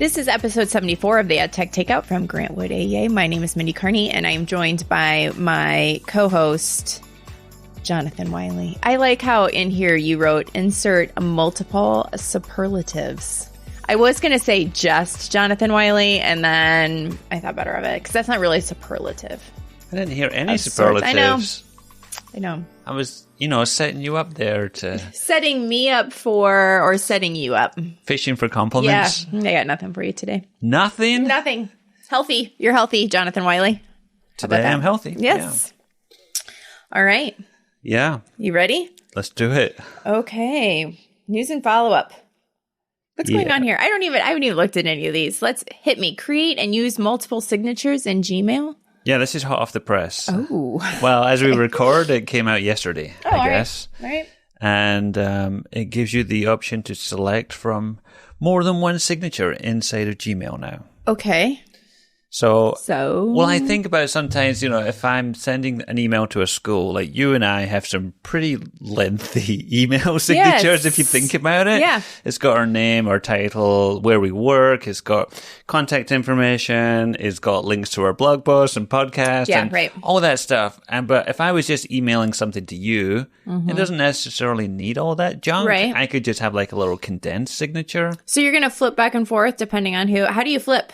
This is episode 74 of the Ad Tech Takeout from Grantwood AEA. My name is Mindy Carney, and I am joined by my co-host, Jonathan Wiley. I like how in here you wrote, insert multiple superlatives. I was going to say just Jonathan Wiley, and then I thought better of it, because that's not really superlative. I didn't hear any superlatives. I know. I was, setting you up there to... Setting me up for, or setting you up. Fishing for compliments? Yeah, I got nothing for you today. Nothing? Nothing. Healthy. You're healthy, Jonathan Wiley. Today I'm healthy. Yes. Yeah. All right. Yeah. You ready? Let's do it. Okay. News and follow-up. What's going on here? I haven't even looked at any of these. Let's hit me. Create and use multiple signatures in Gmail. Yeah, this is hot off the press. Oh. Well, as we record, it came out yesterday, I guess. All right. And it gives you the option to select from more than one signature inside of Gmail now. Okay. So, well, I think about it sometimes, if I'm sending an email to a school, like you and I have some pretty lengthy email signatures, if you think about it. Yeah. It's got our name, our title, where we work. It's got contact information. It's got links to our blog posts and podcasts and all that stuff. But if I was just emailing something to you, it doesn't necessarily need all that junk. Right. I could just have like a little condensed signature. So you're going to flip back and forth depending on who. How do you flip?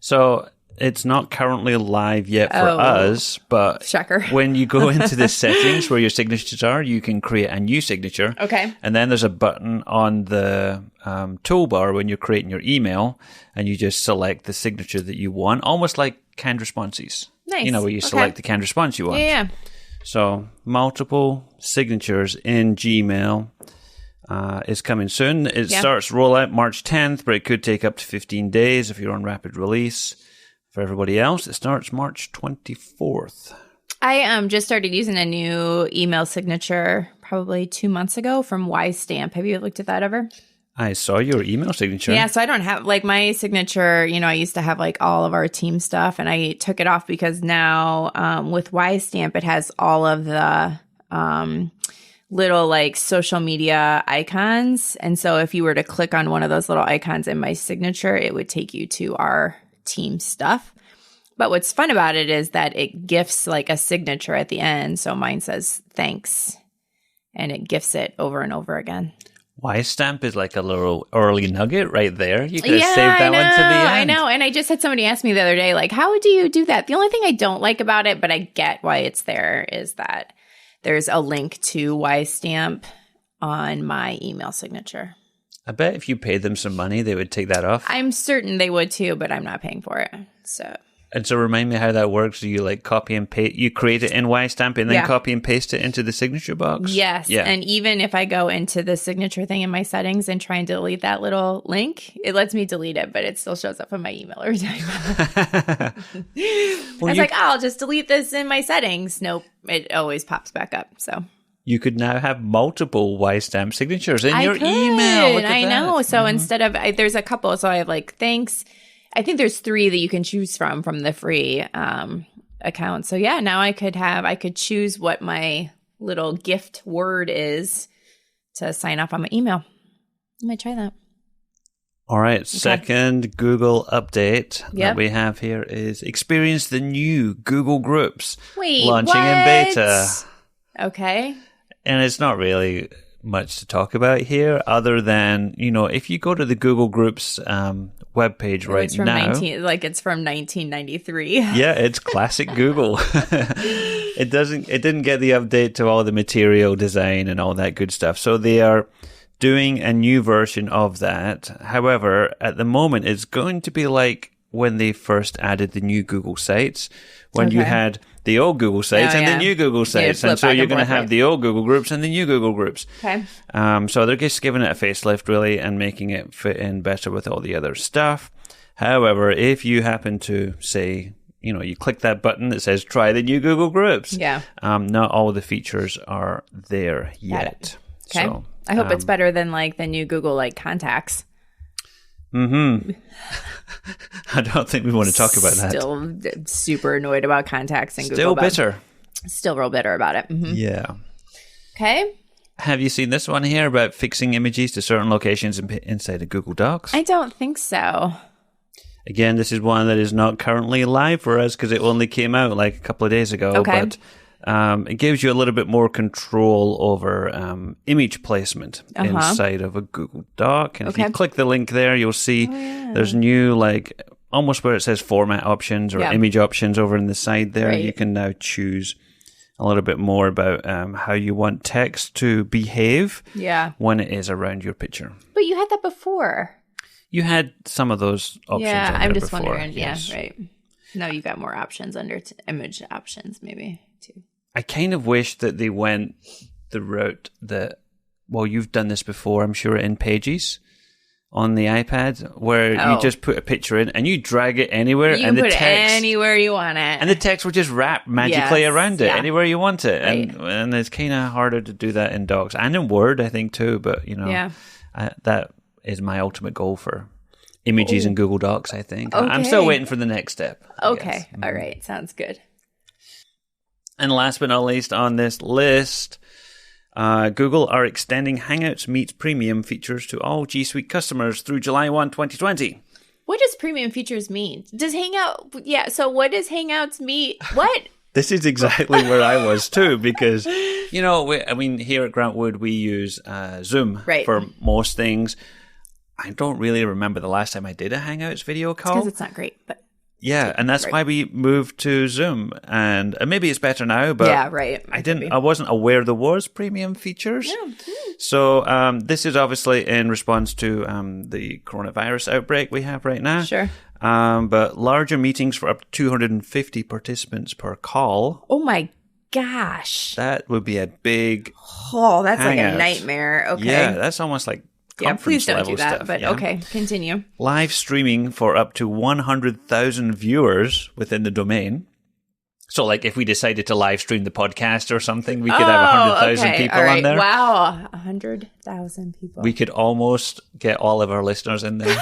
So... It's not currently live yet for us, but shocker. When you go into the settings where your signatures are, you can create a new signature. Okay. And then there's a button on the toolbar when you're creating your email, and you just select the signature that you want, almost like canned responses. Nice. Where you select the canned response you want. Yeah. So multiple signatures in Gmail is coming soon. It starts rollout March 10th, but it could take up to 15 days if you're on rapid release. For everybody else, it starts March 24th. I just started using a new email signature probably 2 months ago from YStamp. Have you looked at that ever? I saw your email signature. Yeah, so I don't have, my signature, I used to have, all of our team stuff, and I took it off because now with YStamp, it has all of the little, social media icons. And so if you were to click on one of those little icons in my signature, it would take you to our team stuff. But what's fun about it is that it gifts a signature at the end. So mine says thanks, and it gifts it over and over again. YStamp is like a little early nugget right there. You could have saved that one to the end. I know. And I just had somebody ask me the other day, how do you do that? The only thing I don't like about it, but I get why it's there, is that there's a link to YStamp on my email signature. I bet if you paid them some money, they would take that off. I'm certain they would too, but I'm not paying for it. So remind me how that works. Do you copy and paste? You create it in YStamp and then copy and paste it into the signature box? Yes. Yeah. And even if I go into the signature thing in my settings and try and delete that little link, it lets me delete it, but it still shows up on my email every time. I'll just delete this in my settings. Nope. It always pops back up. So you could now have multiple YStamp signatures in your email. Look at I that. know. So instead of, there's a couple. So I have thanks. I think there's 3 that you can choose from the free account. So yeah, now I could choose what my little gift word is to sign up on my email. I might try that. All right. Okay. Second Google update that we have here is experience the new Google Groups launching in beta. Okay. And it's not really much to talk about here other than, if you go to the Google Groups webpage right now. It's from 1993. Yeah, it's classic Google. It didn't get the update to all the material design and all that good stuff. So they are doing a new version of that. However, at the moment, it's going to be like when they first added the new Google Sites, when you had the old Google Sites and the new Google Sites. And so you're going to have the old Google Groups and the new Google Groups. Okay. So they're just giving it a facelift, really, and making it fit in better with all the other stuff. However, if you happen to say, you click that button that says try the new Google Groups, not all the features are there yet. Okay. So, I hope it's better than the new Google contacts. I don't think we want to talk about that. Still super annoyed about contacts and Google. Still bitter. Still real bitter about it. Mm-hmm. Yeah. Okay. Have you seen this one here about fixing images to certain locations inside of Google Docs? I don't think so. Again, this is one that is not currently live for us because it only came out like a couple of days ago. Okay. But it gives you a little bit more control over image placement inside of a Google Doc. And if you click the link there, you'll see there's new, like, almost where it says format options or image options over in the side there. You can now choose a little bit more about how you want text to behave when it is around your picture. But you had that before. You had some of those options. Yeah, I'm just before. wondering. Yes. Yeah, right. No, you got more options under image options, maybe too. I kind of wish that they went the route that, well, you've done this before, I'm sure, in Pages on the iPad, where you just put a picture in and you drag it anywhere, you and can the put text it anywhere you want it, and the text will just wrap magically around it anywhere you want it, and it's kind of harder to do that in Docs and in Word, I think too. But that is my ultimate goal for images in Google Docs, I think. I'm still waiting for the next step. Okay. All right. Sounds good. And last but not least on this list, Google are extending Hangouts Meet premium features to all G Suite customers through July 1, 2020. What does premium features mean? Does Hangout... Yeah, so what does Hangouts mean? What? This is exactly where I was too, because, here at Grant Wood, we use Zoom for most things. I don't really remember the last time I did a Hangouts video call. Because it's not great, but... Yeah, and that's why we moved to Zoom. And maybe it's better now, but I wasn't aware there was premium features. Yeah. So this is obviously in response to the coronavirus outbreak we have right now. Sure. But larger meetings for up to 250 participants per call. Oh my gosh. That would be a big that's hangout. Like a nightmare. Okay. Yeah, that's almost like please don't do that. Stuff, but okay, continue. Live streaming for up to 100,000 viewers within the domain. So, like, if we decided to live stream the podcast or something, we could have 100,000 people on there. Wow, 100,000 people. We could almost get all of our listeners in there.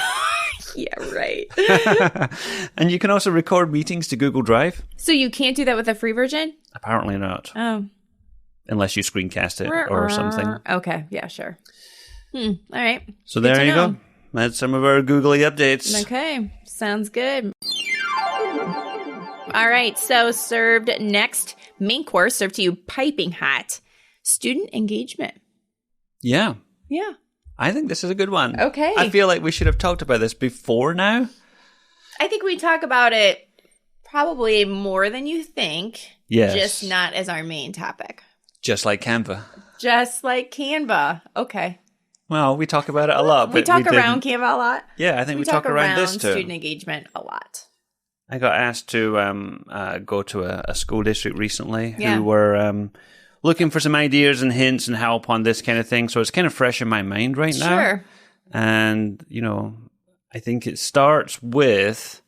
Yeah, right. And you can also record meetings to Google Drive. So you can't do that with a free version? Apparently not. Oh. Unless you screencast it or something. Okay, yeah, sure. All right. So there you go. That's some of our googly updates. Okay. Sounds good. All right. So served next, main course served to you piping hot. Student engagement. Yeah. Yeah. I think this is a good one. Okay. I feel like we should have talked about this before now. I think we talk about it probably more than you think. Yes. Just not as our main topic. Just like Canva. Just like Canva. Okay. Well, we talk about it a lot. We talk around Canva a lot. Yeah, I think we talk around this too. Student engagement a lot. I got asked to go to a school district recently who were looking for some ideas and hints and help on this kind of thing. So it's kind of fresh in my mind right now. Sure. And, I think it starts with,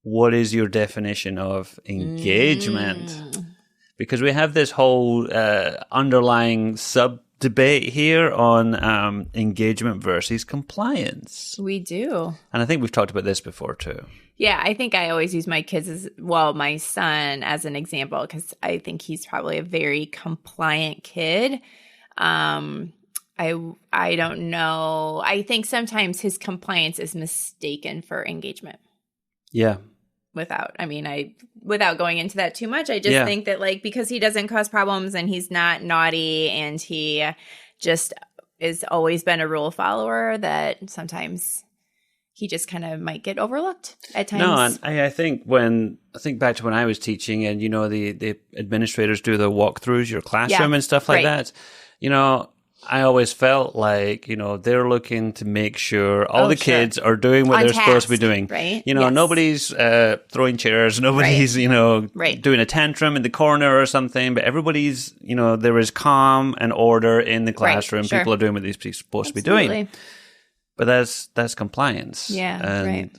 what is your definition of engagement? Because we have this whole underlying debate here on engagement versus compliance. We do. And I think we've talked about this before too. Yeah, I think I always use my kids my son as an example, because I think he's probably a very compliant kid. I don't know. I think sometimes his compliance is mistaken for engagement. Yeah. Without going into that too much, I just think that, like, because he doesn't cause problems and he's not naughty and he just has always been a rule follower, that sometimes he just kind of might get overlooked at times. No, and I think back to when I was teaching, and the administrators do the walkthroughs, your classroom and stuff like that. I always felt like, they're looking to make sure all the kids are doing what they're supposed to be doing. Right. Nobody's throwing chairs, nobody's, doing a tantrum in the corner or something, but everybody's, there is calm and order in the classroom. Right. Sure. People are doing what they're supposed to be doing. But that's compliance. Yeah, and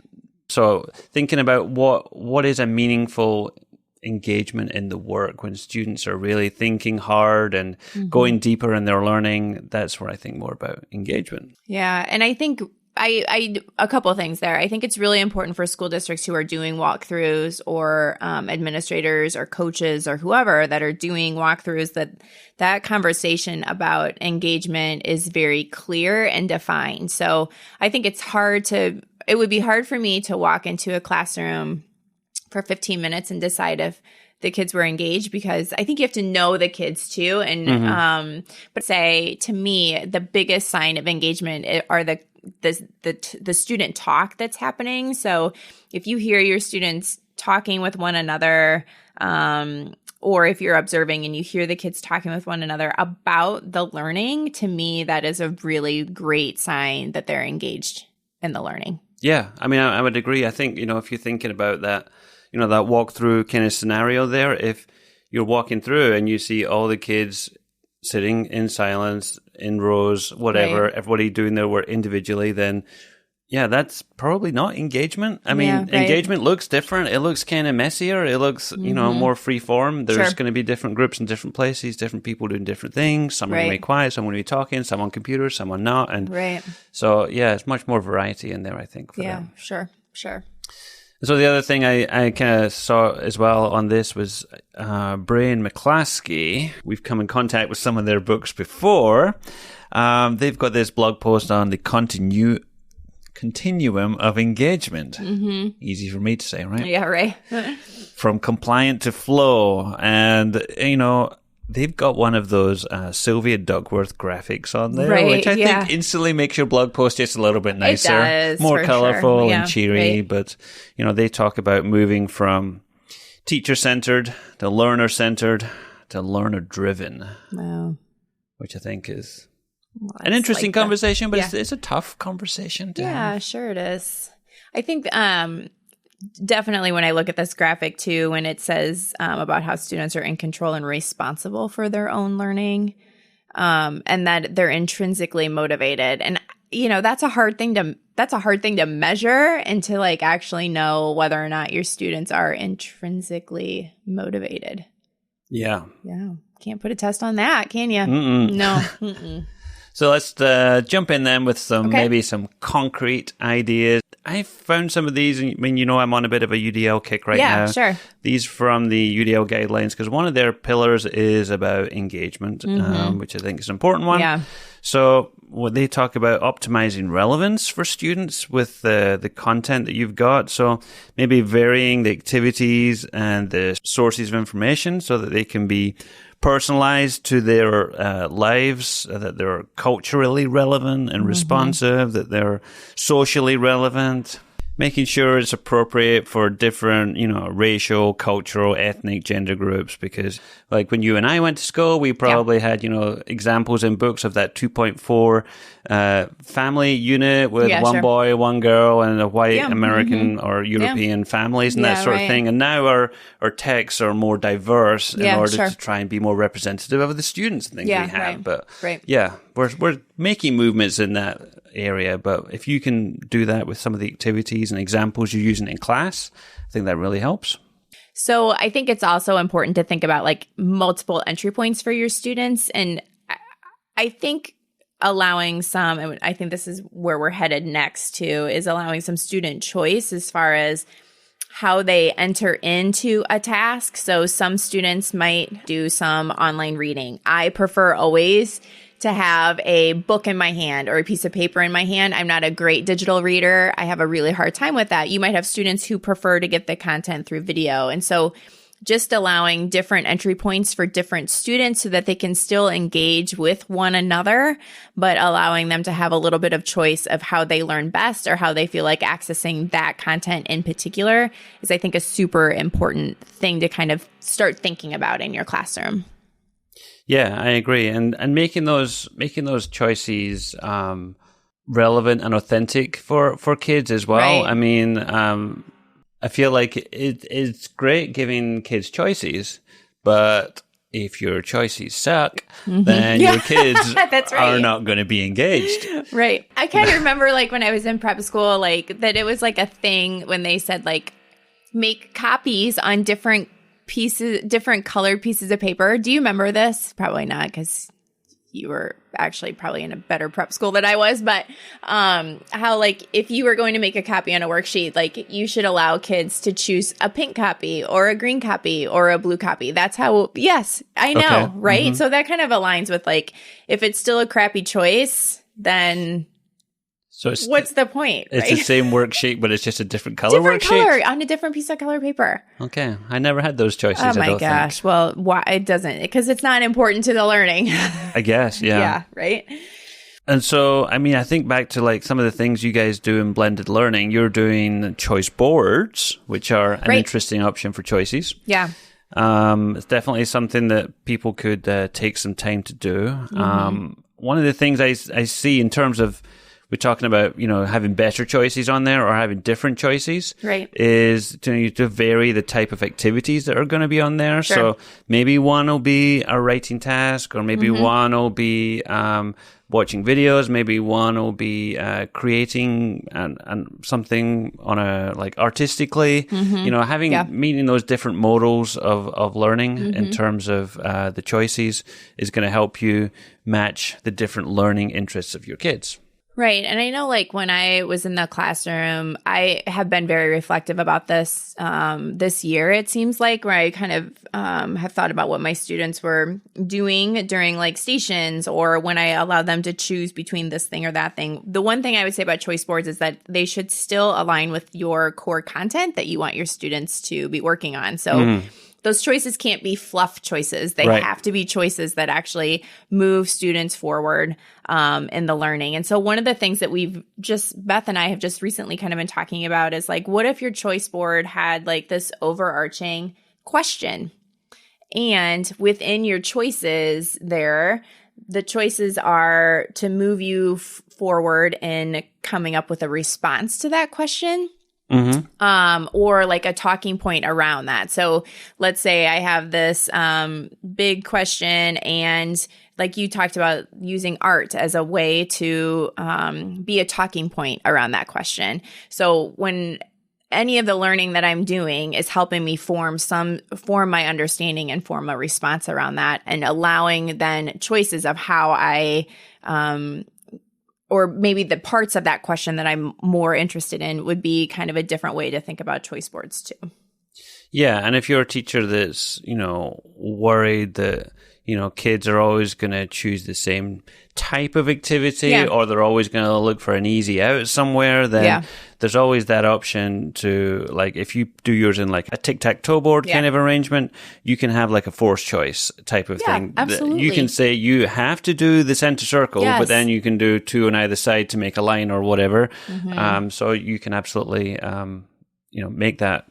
so thinking about what is a meaningful engagement in the work when students are really thinking hard and going deeper in their learning, that's where I think more about engagement. Yeah, and I think I a couple of things there. I think it's really important for school districts who are doing walkthroughs, or administrators or coaches or whoever that are doing walkthroughs, that conversation about engagement is very clear and defined. So I think it's hard to it would be hard for me to walk into a classroom for 15 minutes and decide if the kids were engaged, because I think you have to know the kids too. And but say to me, the biggest sign of engagement are the student talk that's happening. So if you hear your students talking with one another, or if you're observing and you hear the kids talking with one another about the learning, to me, that is a really great sign that they're engaged in the learning. Yeah, I mean, I would agree. I think, if you're thinking about that, that walkthrough kind of scenario there, if you're walking through and you see all the kids sitting in silence, in rows, whatever, right, everybody doing their work individually, then yeah, that's probably not engagement. I mean, right, engagement looks different. It looks kind of messier. It looks, more free form. There's going to be different groups in different places, different people doing different things. Some are going to be quiet, some are going to be talking, some on computers, some are not. And so, yeah, it's much more variety in there, I think. For them. Sure. So the other thing I kind of saw as well on this was Bray and McClaskey. We've come in contact with some of their books before. They've got this blog post on the continuum of engagement. Easy for me to say, right? Yeah, right. From compliant to flow. And, they've got one of those Sylvia Duckworth graphics on there, which I think instantly makes your blog post just a little bit nicer. It does, more colorful and cheery. Right. But, they talk about moving from teacher-centered to learner-centered to learner-driven. Wow. Which I think is an interesting conversation, but it's a tough conversation to have. Sure it is. I think definitely when I look at this graphic too, when it says about how students are in control and responsible for their own learning, and that they're intrinsically motivated, and that's a hard thing to measure and to actually know whether or not your students are intrinsically motivated. Yeah. Can't put a test on that, can you? No. So let's jump in then with maybe some concrete ideas. I found some of these, I mean, I'm on a bit of a UDL kick right now. Yeah, sure. These from the UDL guidelines, because one of their pillars is about engagement, which I think is an important one. Yeah. So what they talk about optimizing relevance for students with the content that you've got. So maybe varying the activities and the sources of information so that they can be personalized to their lives, that they're culturally relevant and responsive, that they're socially relevant, making sure it's appropriate for different, racial, cultural, ethnic, gender groups. Because like when you and I went to school, we probably had, examples in books of that 2.4 family unit with one boy, one girl, and a white American or European families and that sort of thing. And now our texts are more diverse in order to try and be more representative of the students and things we have. But we're making movements in that area. But if you can do that with some of the activities and examples you're using in class, I think that really helps. So I think it's also important to think about multiple entry points for your students. And I think allowing some, and I think this is where we're headed next to, is allowing some student choice as far as how they enter into a task. So some students might do some online reading. I prefer always to have a book in my hand or a piece of paper in my hand. I'm not a great digital reader. I have a really hard time with that. You might have students who prefer to get the content through video. And so just allowing different entry points for different students so that they can still engage with one another, but allowing them to have a little bit of choice of how they learn best or how they feel like accessing that content in particular is, I think, a super important thing to kind of start thinking about in your classroom. Yeah, I agree. And making those choices relevant and authentic for kids as well. Right. I mean, I feel like it's great giving kids choices, but if your choices suck, then your kids are not going to be engaged. Right. I kind of remember when I was in prep school, that it was a thing when they said make copies on different colored pieces of paper. Do you remember this? Probably not, because you were actually probably in a better prep school than I was, but how if you were going to make a copy on a worksheet, you should allow kids to choose a pink copy or a green copy or a blue copy. That's how, yes, I know, okay. Right? So that kind of aligns with if it's still a crappy choice, then So what's the point? It's right? the same worksheet, but it's just a different color Different worksheet? color on a different piece of color paper. Okay. I never had those choices, Oh I my don't gosh. think. Well, why it doesn't? Because it's not important to the learning. I guess, yeah. Yeah, right? And so, I mean, I think back to like some of the things you guys do in blended learning. You're doing choice boards, which are an interesting option for choices. Yeah. It's definitely something that people could take some time to do. One of the things I see in terms of, we're talking about, having better choices on there or having different choices, right, is to vary the type of activities that are going to be on there. Sure. So maybe one will be a writing task, or maybe one will be watching videos, maybe one will be creating and something on a like artistically. Meeting those different modals of learning in terms of the choices is going to help you match the different learning interests of your kids. Right. And I know, like, when I was in the classroom, I have been very reflective about this this year, it seems like, where I kind of have thought about what my students were doing during, like, stations, or when I allowed them to choose between this thing or that thing. The one thing I would say about choice boards is that they should still align with your core content that you want your students to be working on. So those choices can't be fluff choices. They have to be choices that actually move students forward in the learning. And so one of the things that Beth and I have just recently kind of been talking about is, like, what if your choice board had like this overarching question? And within your choices there, the choices are to move you forward in coming up with a response to that question. Or like a talking point around that. So let's say I have this big question, and like you talked about, using art as a way to be a talking point around that question. So when any of the learning that I'm doing is helping me form my understanding and form a response around that, and allowing then choices of how I or maybe the parts of that question that I'm more interested in would be kind of a different way to think about choice boards too. Yeah. And if you're a teacher that's, worried that, kids are always going to choose the same type of activity, or they're always going to look for an easy out somewhere, then there's always that option to, like, if you do yours in like a tic-tac-toe board kind of arrangement, you can have like a forced choice type of thing. Absolutely. You can say you have to do the center circle, but then you can do two on either side to make a line or whatever. So you can absolutely, make that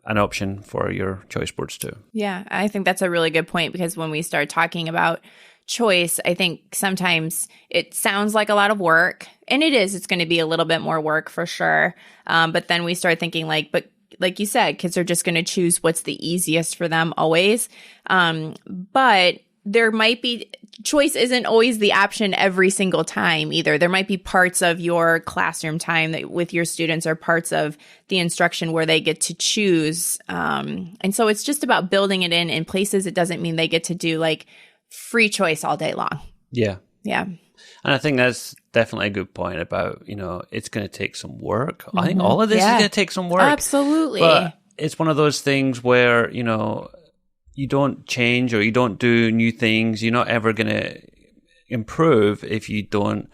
an option for your choice boards too. Yeah, I think that's a really good point, because when we start talking about choice, I think sometimes it sounds like a lot of work, and it is. It's going to be a little bit more work for sure. But then we start thinking but like you said, kids are just going to choose what's the easiest for them always. But there might be choice isn't always the option every single time either. There might be parts of your classroom time that with your students are parts of the instruction where they get to choose. And so it's just about building it in places. It doesn't mean they get to do like free choice all day long. Yeah. Yeah. And I think that's definitely a good point about, it's going to take some work. I think all of this is going to take some work. Absolutely. But it's one of those things where, you don't change or you don't do new things. You're not ever going to improve if you don't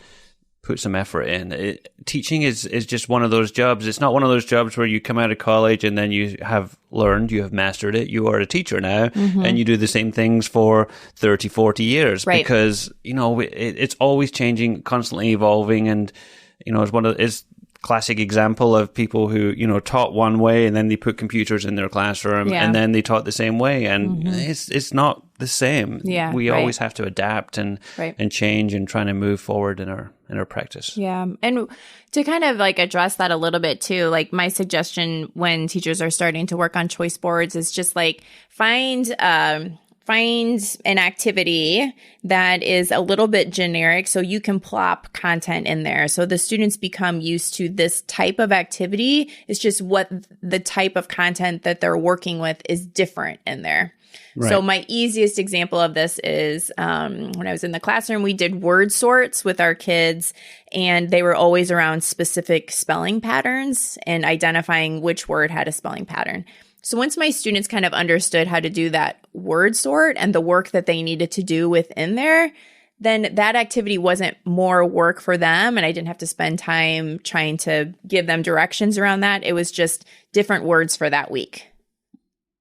put some effort in. Teaching is just one of those jobs. It's not one of those jobs where you come out of college and then you have learned, you have mastered it. You are a teacher now and you do the same things for 30, 40 years because, it's always changing, constantly evolving. And, it's classic example of people who, taught one way and then they put computers in their classroom and then they taught the same way. And it's not the same. Yeah, we always have to adapt and change and trying to move forward in our practice. Yeah. And to kind of like address that a little bit too, like my suggestion when teachers are starting to work on choice boards is just like find an activity that is a little bit generic so you can plop content in there. So the students become used to this type of activity. It's just what the type of content that they're working with is different in there. Right. So my easiest example of this is when I was in the classroom, we did word sorts with our kids, and they were always around specific spelling patterns and identifying which word had a spelling pattern. So once my students kind of understood how to do that word sort and the work that they needed to do within there, then that activity wasn't more work for them, and I didn't have to spend time trying to give them directions around that. It was just different words for that week.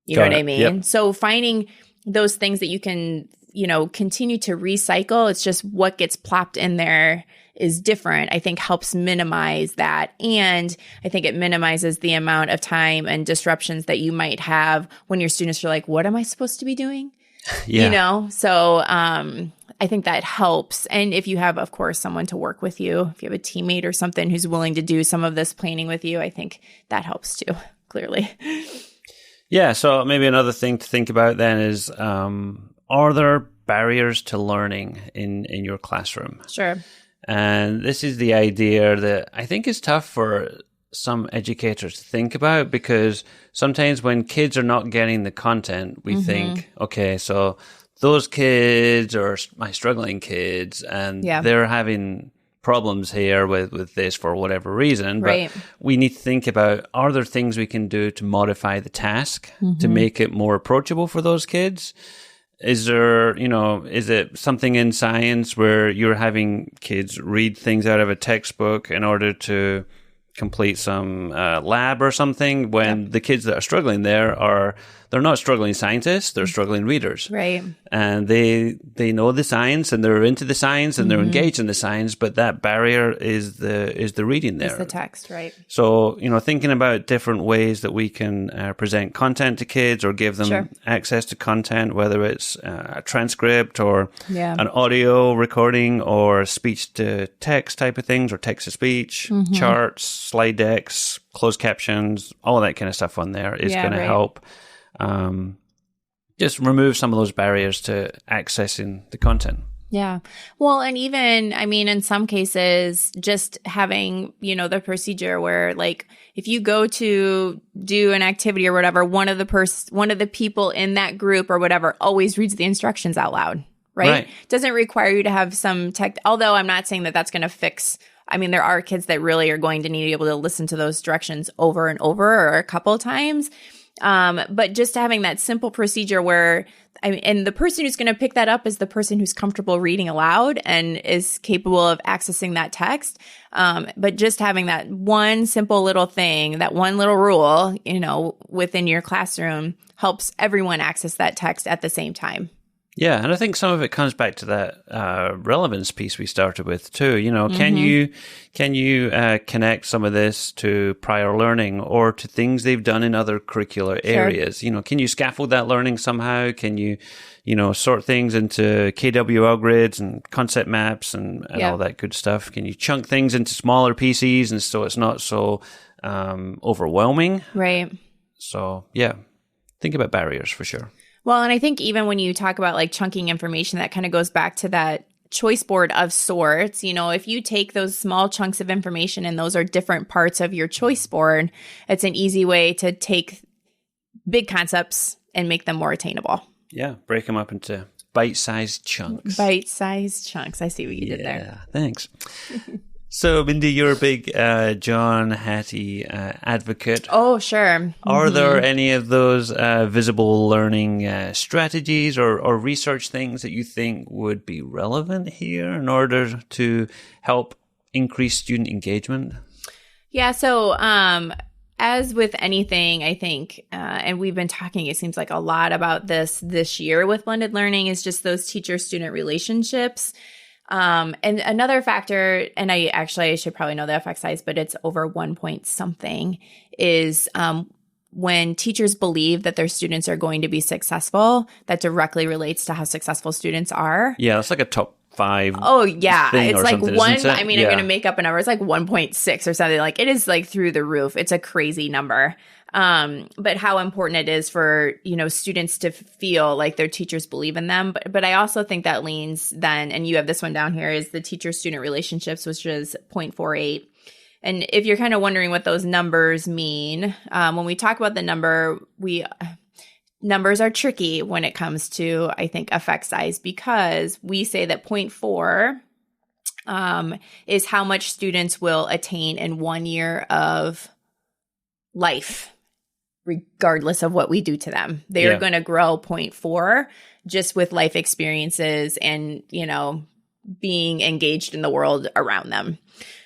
You know what I mean? Yep. So finding those things that you can, continue to recycle, it's just what gets plopped in there is different, I think helps minimize that. And I think it minimizes the amount of time and disruptions that you might have when your students are like, what am I supposed to be doing? Yeah. So I think that helps. And if you have, of course, someone to work with you, if you have a teammate or something who's willing to do some of this planning with you, I think that helps too, clearly. Yeah, so maybe another thing to think about then is, are there barriers to learning in your classroom? Sure. And this is the idea that I think is tough for some educators to think about, because sometimes when kids are not getting the content, we think, okay, so those kids are my struggling kids, and they're having problems here with this for whatever reason. But we need to think about, are there things we can do to modify the task to make it more approachable for those kids? Is there, is it something in science where you're having kids read things out of a textbook in order to complete some lab or something, when the kids that are struggling they're not struggling scientists, they're struggling readers. Right. And they know the science, and they're into the science, and they're engaged in the science, but that barrier is the reading there. It's the text, right. So, thinking about different ways that we can present content to kids or give them access to content, whether it's a transcript or an audio recording or speech to text type of things, or text to speech, charts, slide decks, closed captions, all that kind of stuff on there is going to help. Just remove some of those barriers to accessing the content. Yeah. Well, and even, in some cases, just having, the procedure where, like, if you go to do an activity or whatever, one of the people in that group or whatever always reads the instructions out loud, right? Doesn't require you to have some tech, although I'm not saying that that's going to fix. There are kids that really are going to need to be able to listen to those directions over and over or a couple of times. But just having that simple procedure where, and the person who's going to pick that up is the person who's comfortable reading aloud and is capable of accessing that text. But just having that one simple little thing, that one little rule, within your classroom helps everyone access that text at the same time. Yeah, and I think some of it comes back to that relevance piece we started with too. Can you connect some of this to prior learning or to things they've done in other curricular areas? Can you scaffold that learning somehow? Can you, sort things into KWL grids and concept maps and all that good stuff? Can you chunk things into smaller pieces and so it's not so overwhelming? Right. So yeah, think about barriers for sure. Well, and I think even when you talk about like chunking information, that kind of goes back to that choice board of sorts. If you take those small chunks of information and those are different parts of your choice board, it's an easy way to take big concepts and make them more attainable. Yeah, break them up into bite-sized chunks. Bite-sized chunks. I see what you did there. Yeah, thanks. So, Mindy, you're a big John Hattie advocate. Oh, sure. Are there any of those visible learning strategies or research things that you think would be relevant here in order to help increase student engagement? Yeah, so as with anything, I think, and we've been talking, it seems like a lot about this year with blended learning, is just those teacher-student relationships. And another factor, and I should probably know the effect size, but it's over 1 point something, is when teachers believe that their students are going to be successful, that directly relates to how successful students are. Yeah, it's like a top 5. Oh, yeah. It's like one, it? I'm going to make up a number. It's like 1.6 or something. Like, it is like through the roof. It's a crazy number. But how important it is for, students to feel like their teachers believe in them. But I also think that leans then, and you have this one down here, is the teacher-student relationships, which is 0.48. And if you're kind of wondering what those numbers mean, when we talk about the number, numbers are tricky when it comes to, I think, effect size, because we say that 0.4 is how much students will attain in 1 year of life, regardless of what we do to them. They're going to grow 0.4 just with life experiences and, being engaged in the world around them.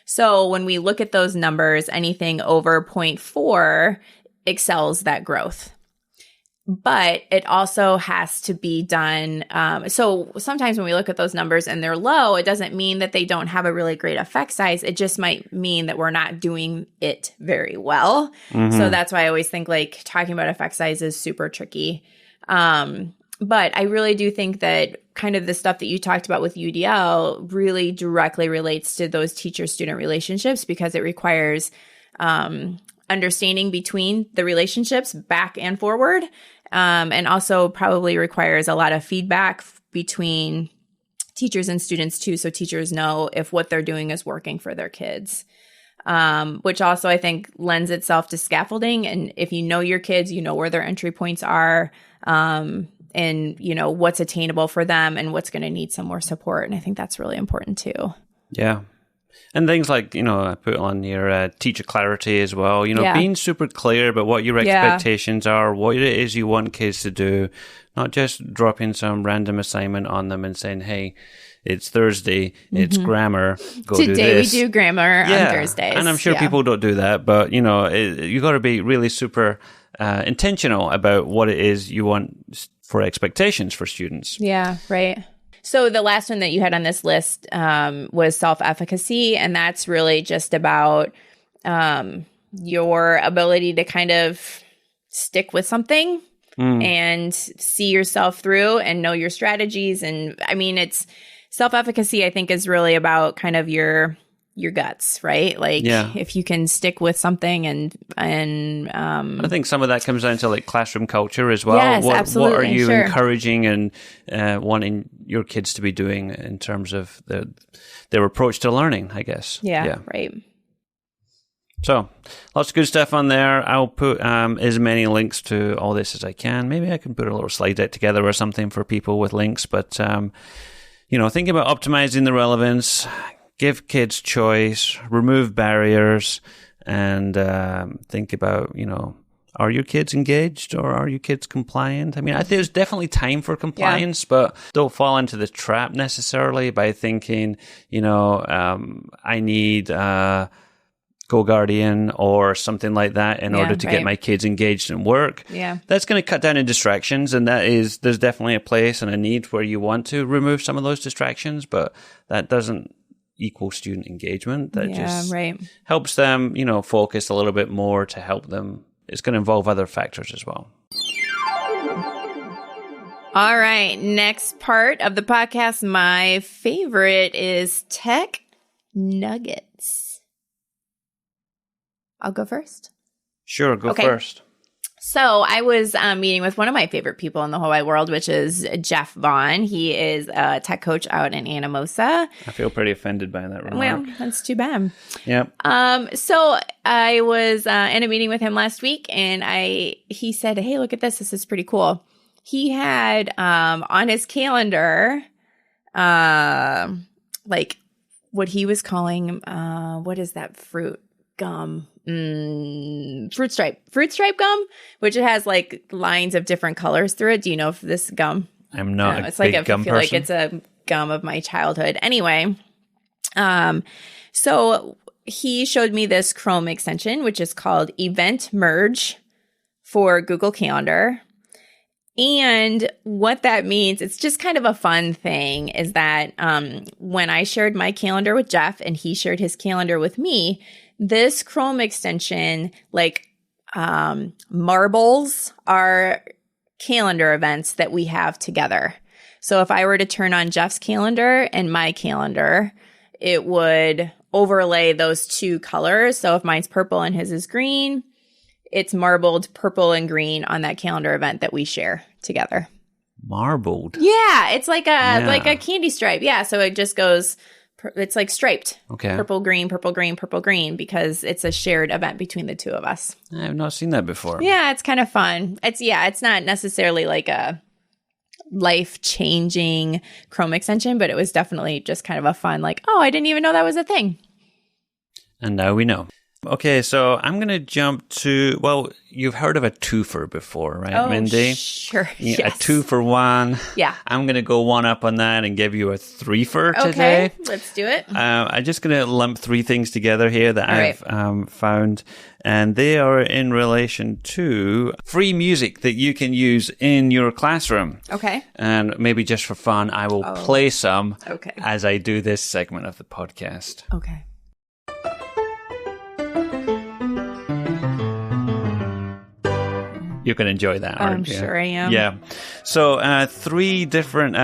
So when we look at those numbers, anything over 0.4 excels that growth. But it also has to be done. So sometimes when we look at those numbers and they're low, it doesn't mean that they don't have a really great effect size. It just might mean that we're not doing it very well. So that's why I always think like talking about effect size is super tricky. But I really do think that kind of the stuff that you talked about with UDL really directly relates to those teacher-student relationships, because it requires understanding between the relationships back and forward, and also probably requires a lot of feedback between teachers and students too, so teachers know if what they're doing is working for their kids. Which also I think lends itself to scaffolding. And if you know your kids, you know where their entry points are, and you know what's attainable for them and what's going to need some more support. And I think that's really important too. Yeah. And things like, I put on your teacher clarity as well, being super clear about what your expectations are, what it is you want kids to do, not just dropping some random assignment on them and saying, hey, it's Thursday, it's grammar, go do this. Today we do grammar on Thursdays. And I'm sure people don't do that, but, you got to be really super intentional about what it is you want for expectations for students. Yeah, right. So the last one that you had on this list was self-efficacy, and that's really just about your ability to kind of stick with something and see yourself through and know your strategies. And I mean, it's self-efficacy, I think, is really about kind of your guts, right? Like if you can stick with something and I think some of that comes down to like classroom culture as well. Yes, absolutely. What are you encouraging and wanting your kids to be doing in terms of their approach to learning, I guess. Yeah, right. So lots of good stuff on there. I'll put as many links to all this as I can. Maybe I can put a little slide deck together or something for people with links. But, thinking about optimizing the relevance, give kids choice, remove barriers, and think about, are your kids engaged or are your kids compliant? I mean, there's definitely time for compliance, but don't fall into the trap necessarily by thinking, I need GoGuardian or something like that in order to get my kids engaged in work. Yeah. That's going to cut down on distractions, and there's definitely a place and a need where you want to remove some of those distractions, but that doesn't equal student engagement. That just helps them, focus a little bit more to help them. It's going to involve other factors as well. All right. Next part of the podcast, my favorite is tech nuggets. I'll go first. Sure, go first. So I was meeting with one of my favorite people in the whole wide world, which is Jeff Vaughn. He is a tech coach out in Anamosa. I feel pretty offended by that remark. Well, that's too bad. Yep. So I was in a meeting with him last week, and he said, hey, look at this. This is pretty cool. He had on his calendar, like what he was calling, what is that fruit? Gum. Fruit stripe gum, which it has like lines of different colors through it. Do you know if this gum? I'm not. It's like I feel like it's a gum of my childhood. Anyway, so he showed me this Chrome extension, which is called Event Merge for Google Calendar. And what that means, it's just kind of a fun thing, is that when I shared my calendar with Jeff and he shared his calendar with me, this Chrome extension, marbles our calendar events that we have together. So if I were to turn on Jeff's calendar and my calendar, it would overlay those two colors. So if mine's purple and his is green, it's marbled purple and green on that calendar event that we share together. Marbled? Yeah, it's like a candy stripe. Yeah, so it just goes... It's like striped. Okay. Purple, green, purple, green, purple, green, because it's a shared event between the two of us. I have not seen that before. Yeah, it's kind of fun. It's not necessarily like a life-changing Chrome extension, but it was definitely just kind of a fun, I didn't even know that was a thing. And now we know. Okay, so I'm going to jump to, well, you've heard of a twofer before, right, Mindy? Sure. Yeah, Yes. a 2-for-1. Yeah. I'm going to go one up on that and give you a 3-fer today. Okay, let's do it. I'm just going to lump 3 things together here that I've found, and they are in relation to free music that you can use in your classroom. Okay. And maybe just for fun, I will play some as I do this segment of the podcast. Okay. You can enjoy that, aren't you? I'm sure I am. Yeah. So 3 different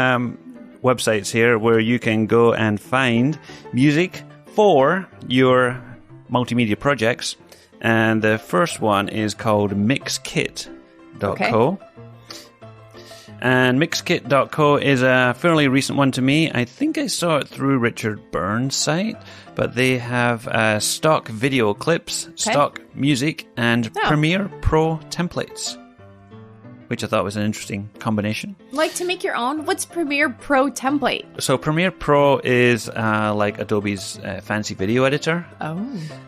websites here where you can go and find music for your multimedia projects. And the first one is called mixkit.co. Okay. And mixkit.co is a fairly recent one to me. I think I saw it through Richard Byrne's site, but they have stock video clips, stock music, and Premiere Pro templates, which I thought was an interesting combination. Like to make your own? What's Premiere Pro template? So Premiere Pro is like Adobe's fancy video editor. Oh.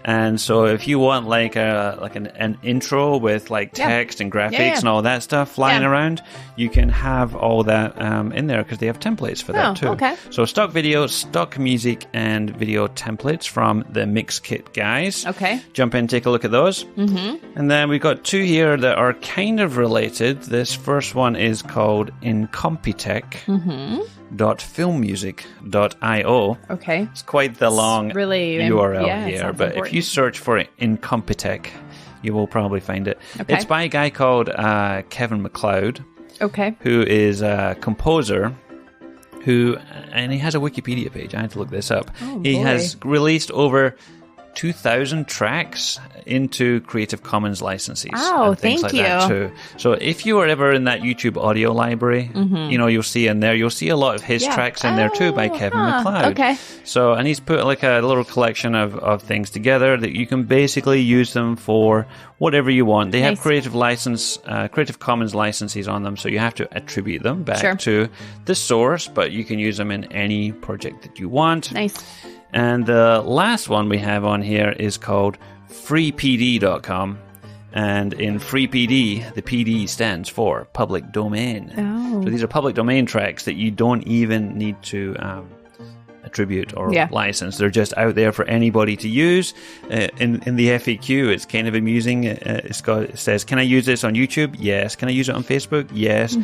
And so if you want like an intro with like text and graphics and all that stuff flying around, you can have all that in there because they have templates for that too. Okay. So stock video, stock music, and video templates from the Mixkit guys. Okay. Jump in, take a look at those. Mm-hmm. And then we've got 2 here that are kind of related. This first one is called incompetech.filmmusic.io. Okay. It's quite the long URL here, but important. if you search for Incompetech, you will probably find it. Okay. It's by a guy called Kevin MacLeod, who is a composer and he has a Wikipedia page. I had to look this up. He has released over 2,000 tracks into Creative Commons licenses. Oh, and things thank like that too. So if you are ever in that YouTube audio library, you'll see in there, you'll see a lot of his tracks in there too by Kevin MacLeod. Okay. So, and he's put like a little collection of things together that you can basically use them for whatever you want. They have Creative Commons licenses on them, so you have to attribute them back to the source, but you can use them in any project that you want. Nice. And the last one we have on here is called freepd.com. And in FreePD, the PD stands for public domain. So these are public domain tracks that you don't even need to attribute or license. They're just out there for anybody to use. In the FAQ, it's kind of amusing. It says, can I use this on YouTube? Yes. Can I use it on Facebook? Yes.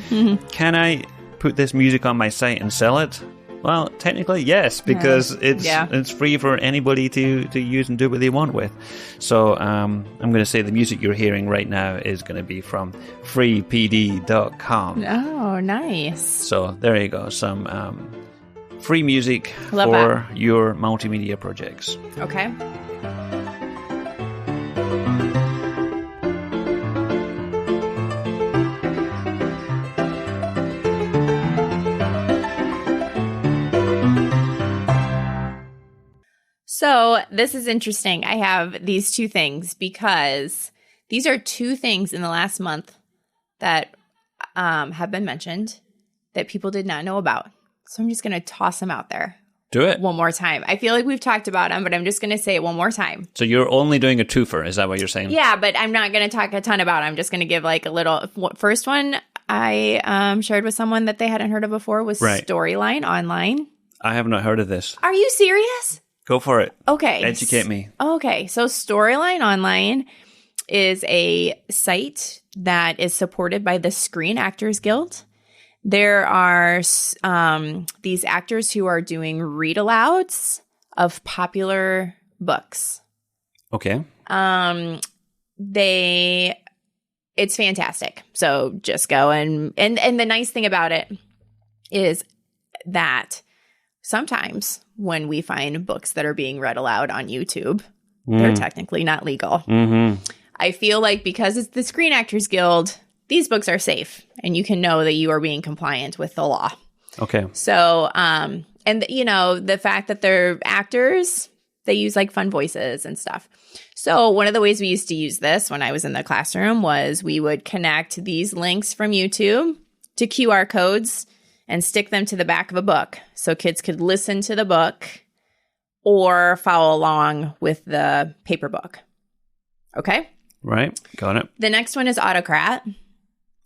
Can I put this music on my site and sell it? Well, technically, yes, because it's free for anybody to use and do what they want with. So I'm going to say the music you're hearing right now is going to be from freepd.com. Oh, nice. So there you go. Some free music for your multimedia projects. Okay. So this is interesting. I have these 2 things because these are 2 things in the last month that have been mentioned that people did not know about. So I'm just going to toss them out there. Do it. One more time. I feel like we've talked about them, but I'm just going to say it one more time. So you're only doing a twofer. Is that what you're saying? Yeah, but I'm not going to talk a ton about it. I'm just going to give like a little. First one I shared with someone that they hadn't heard of before was Storyline Online. I have not heard of this. Are you serious? Go for it. Okay. Educate me. Okay. So Storyline Online is a site that is supported by the Screen Actors Guild. There are these actors who are doing read-alouds of popular books. Okay. It's fantastic. So just go and the nice thing about it is that sometimes when we find books that are being read aloud on YouTube, they're technically not legal. Mm-hmm. I feel like because it's the Screen Actors Guild, these books are safe and you can know that you are being compliant with the law. Okay. So, and the fact that they're actors, they use like fun voices and stuff. So one of the ways we used to use this when I was in the classroom was we would connect these links from YouTube to QR codes and stick them to the back of a book so kids could listen to the book or follow along with the paper book. Okay. Right. Got it. The next one is Autocrat.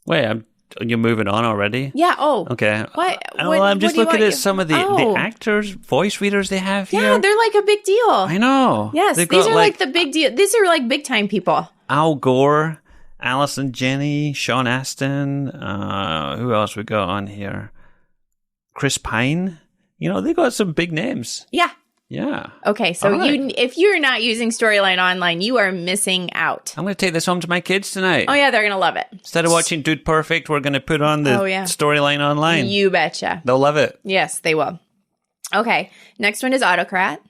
Wait, you're moving on already? Yeah. Oh. Okay. What? Well, I'm just looking at some of the actors, voice readers they have here. Yeah, they're like a big deal. I know. Yes, these are like the big deal. These are like big time people. Al Gore, Allison Janney, Sean Astin. Who else we got on here? Chris Pine. They got some big names. Yeah. Yeah. Okay, so if you're not using Storyline Online, you are missing out. I'm going to take this home to my kids tonight. Oh, yeah, they're going to love it. Instead of watching Dude Perfect, we're going to put on the Storyline Online. You betcha. They'll love it. Yes, they will. Okay, next one is Autocrat.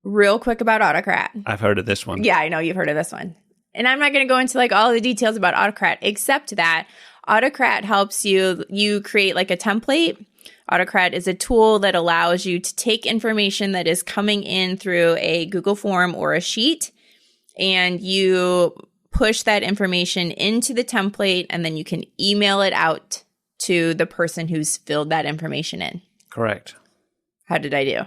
Real quick about Autocrat. I've heard of this one. Yeah, I know you've heard of this one. And I'm not going to go into like all the details about Autocrat, except that Autocrat helps you create like a template. Autocrat is a tool that allows you to take information that is coming in through a Google form or a sheet, and you push that information into the template, and then you can email it out to the person who's filled that information in. Correct. How did I do?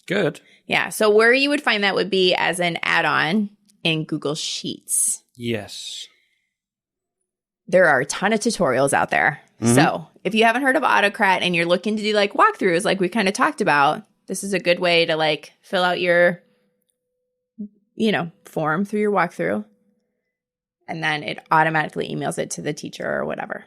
Good. Yeah. So where you would find that would be as an add-on in Google Sheets. Yes. There are a ton of tutorials out there. Mm-hmm. So if you haven't heard of Autocrat and you're looking to do like walkthroughs like we kind of talked about, this is a good way to like fill out your, form through your walkthrough. And then it automatically emails it to the teacher or whatever.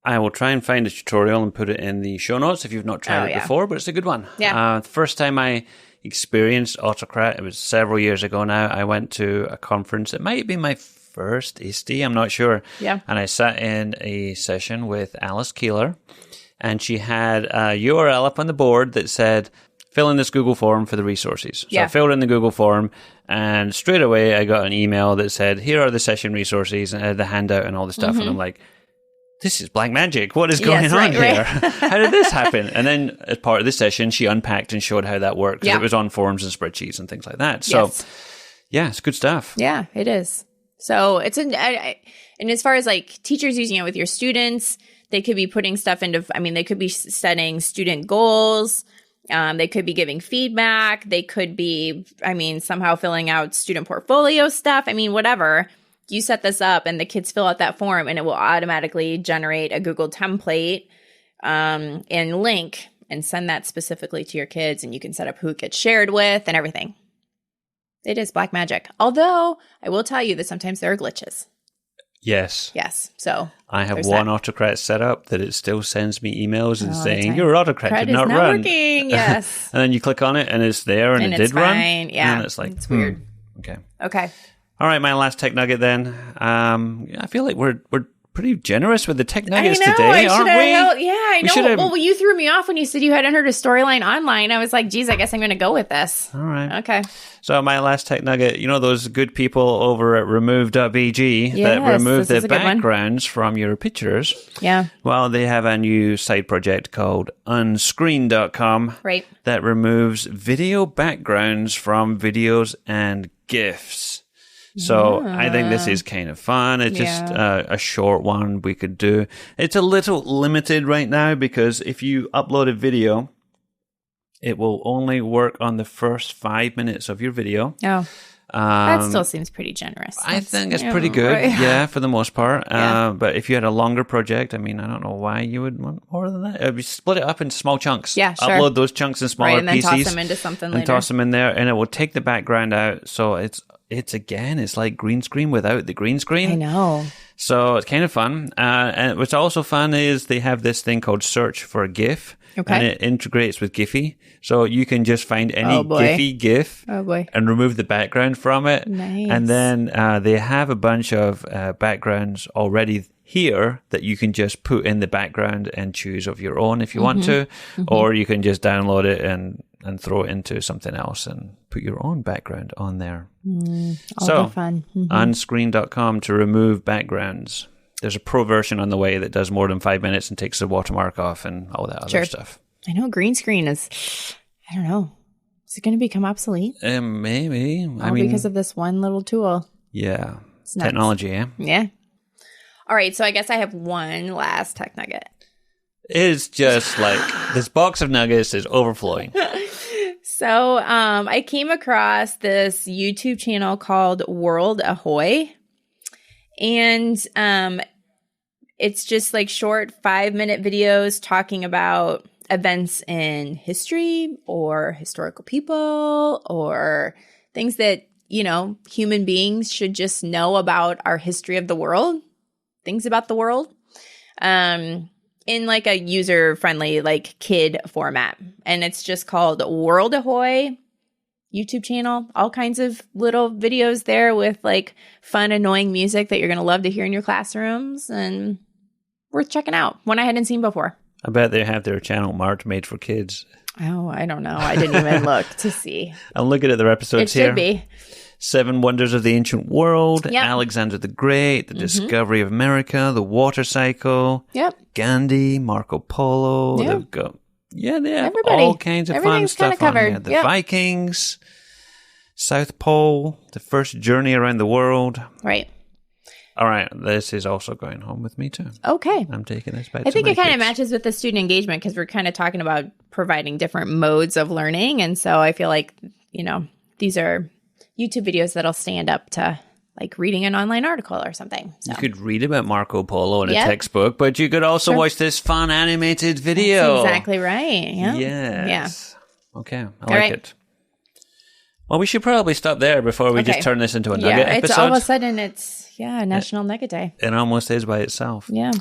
I will try and find a tutorial and put it in the show notes if you've not tried it before, but it's a good one. Yeah. The first time I experienced Autocrat, it was several years ago now. I went to a conference. It might be my first ISTE, I'm not sure. Yeah. And I sat in a session with Alice Keeler, and she had a URL up on the board that said, fill in this Google form for the resources. So I filled in the Google form, and straight away I got an email that said, here are the session resources, and the handout and all the stuff. Mm-hmm. And I'm like, this is black magic. What is going on here? How did this happen? And then as part of the session, she unpacked and showed how that worked. It was on forms and spreadsheets and things like that. So yeah, it's good stuff. Yeah, it is. So it's and as far as like teachers using it with your students, they could be putting stuff into, they could be setting student goals. They could be giving feedback. They could be, somehow filling out student portfolio stuff. Whatever. You set this up and the kids fill out that form and it will automatically generate a Google template and link and send that specifically to your kids. And you can set up who it gets shared with and everything. It is black magic. Although I will tell you that sometimes there are glitches. Yes. Yes. So I have one Autocrat set up that it still sends me emails and saying your Autocrat did not run. Working. Yes. And then you click on it and it's there and it did fine. run. Yeah. And it's like, it's weird. Okay. All right. My last tech nugget then. I feel like we're pretty generous with the tech nuggets today, aren't we? I know. Well, you threw me off when you said you hadn't heard of Storyline Online. I was like, geez, I guess I'm going to go with this. All right. Okay. So my last tech nugget, those good people over at remove.bg that remove the backgrounds from your pictures. Yeah. Well, they have a new side project called unscreen.com that removes video backgrounds from videos and GIFs. So I think this is kind of fun. It's just a short one we could do. It's a little limited right now because if you upload a video, it will only work on the first 5 minutes of your video. Oh, that still seems pretty generous. I think it's pretty good, for the most part. But if you had a longer project, I don't know why you would want more than that. It'd be split it up into small chunks. Yeah, sure. Upload those chunks in smaller and then pieces. toss them into something later. And toss them in there, and it will take the background out. So it's like green screen without the green screen. I know. So it's kind of fun. And what's also fun is they have this thing called Search for a GIF. Okay. And it integrates with Giphy. So you can just find any Giphy GIF and remove the background from it. Nice. And then they have a bunch of backgrounds already here that you can just put in the background and choose of your own if you want to. Mm-hmm. Or you can just download it and throw it into something else and put your own background on there. All fun. Mm-hmm. Unscreen.com to remove backgrounds. There's a pro version on the way that does more than 5 minutes and takes the watermark off and all that other stuff. I know green screen is, I don't know. Is it going to become obsolete? Maybe. Because of this one little tool. Yeah. Technology, yeah? Yeah. All right. So I guess I have one last tech nugget. It's just like this box of nuggets is overflowing. So I came across this YouTube channel called World Ahoy. And it's just like short 5-minute videos talking about events in history or historical people or things that, you know, human beings should just know about our history of the world, things about the world, in like a user-friendly, like kid format. And it's just called World Ahoy YouTube channel. All kinds of little videos there with like fun, annoying music that you're going to love to hear in your classrooms and worth checking out. One I hadn't seen before. I bet they have their channel marked made for kids. Oh, I don't know. I didn't even look to see. I'm looking at their episodes here. It should be. 7 Wonders of the Ancient World, Yep. Alexander the Great, the Discovery of America, the Water Cycle, Yep. Gandhi, Marco Polo. Yep. They've got, they have Everybody. all kinds of fun Everything's stuff kinda covered. on here. The Yep. Vikings, South Pole, the first journey around the world. Right. All right, this is also going home with me too. Okay. I'm taking this back I to think my it kind of kids. matches with the student engagement because we're kind of talking about providing different modes of learning. And so I feel like, you know, these are YouTube videos that'll stand up to like reading an online article or something. So. You could read about Marco Polo in a Yep. textbook, but you could also Sure. watch this fun animated video. That's exactly right. Yeah. Yes. Okay, I like right. it. Well, we should probably stop there before we just turn this into a nugget It's episode. all of a sudden National Nugget Day. It almost is by itself. Yeah.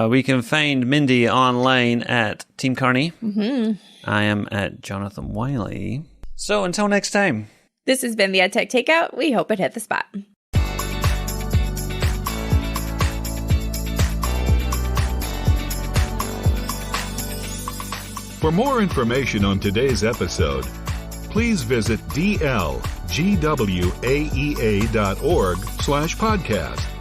We can find Mindy online at Team Carney. Mm-hmm. I am at Jonathan Wiley. So until next time. This has been the EdTech Takeout. We hope it hit the spot. For more information on today's episode, please visit dlgwaea.org/podcast.